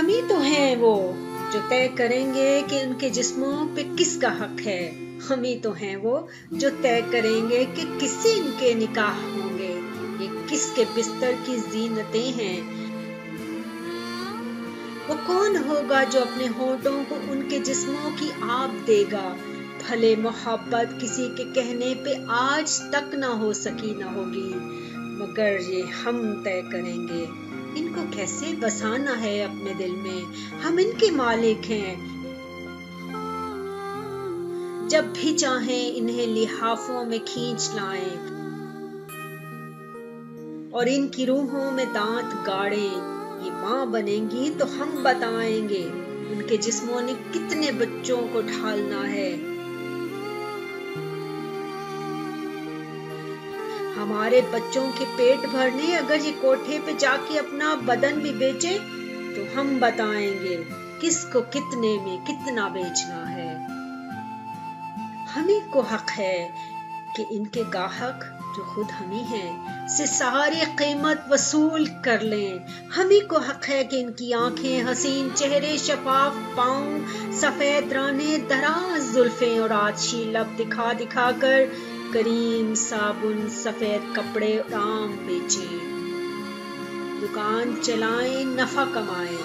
हम ही तो हैं वो जो तय करेंगे कि उनके जिस्मों पे किसका हक है। हम ही तो हैं वो जो तय करेंगे कि किससे इनके निकाह होंगे, ये किसके बिस्तर की जीनतें हैं। वो कौन होगा जो अपने होठों को उनके जिस्मों की आप देगा। भले मोहब्बत किसी के कहने पे आज तक ना हो सकी ना होगी, मगर ये हम तय करेंगे इनको कैसे बसाना है अपने दिल में। हम इनके मालिक हैं, जब भी चाहें इन्हें लिहाफों में खींच लाएं और इनकी रूहों में दांत गाड़ें। ये माँ बनेंगी तो हम बताएंगे इनके जिस्मों ने कितने बच्चों को ढालना है। हमारे बच्चों के पेट भरने अगर ये कोठे पे जाके अपना बदन भी बेचे तो हम बताएंगे किसको कितने में कितना बेचना है। हमी को हक है कि इनके गाहक जो खुद हमी हैं से सारी कीमत वसूल कर लें। हमी को हक है कि इनकी आंखें हसीन चेहरे शफाफ पाँव सफेद राने दराज जुल्फें और आछी लब दिखा दिखा कर करीम साबुन सफेद कपड़े दाम बेचें, दुकान चलाएं नफा कमाएं।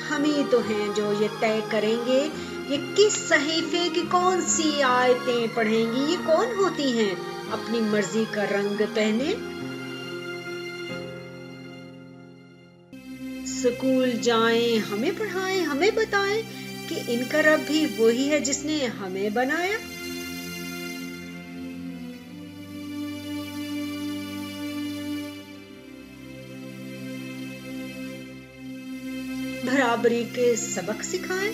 हम ही तो हैं जो ये तय करेंगे ये किस सहीफे की कौन सी आयतें पढ़ेंगी। ये कौन होती हैं अपनी मर्जी का रंग पहने। स्कूल जाएं हमें पढ़ाएं हमें बताएं कि इनका रब भी वही है जिसने हमें बनाया। बराबरी के सबक सिखाएं।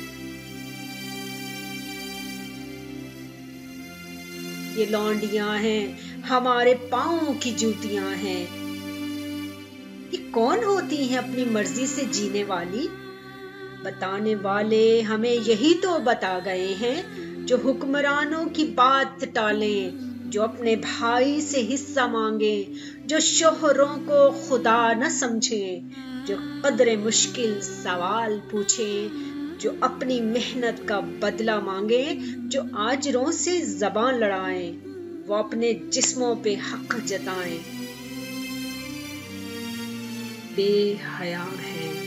ये लौंडियां हैं हमारे पाँव की जूतियां हैं। ये कौन होती हैं अपनी मर्जी से जीने वाली। बताने वाले हमें यही तो बता गए हैं जो हुक्मरानों की बात टालें, जो अपने भाई से हिस्सा मांगे, जो शोहरों को खुदा न समझे, जो कदरे मुश्किल सवाल पूछे, जो अपनी मेहनत का बदला मांगे, जो आजरों से जबान लड़ाएं, वो अपने जिस्मों पे हक जताएं। बेहया है।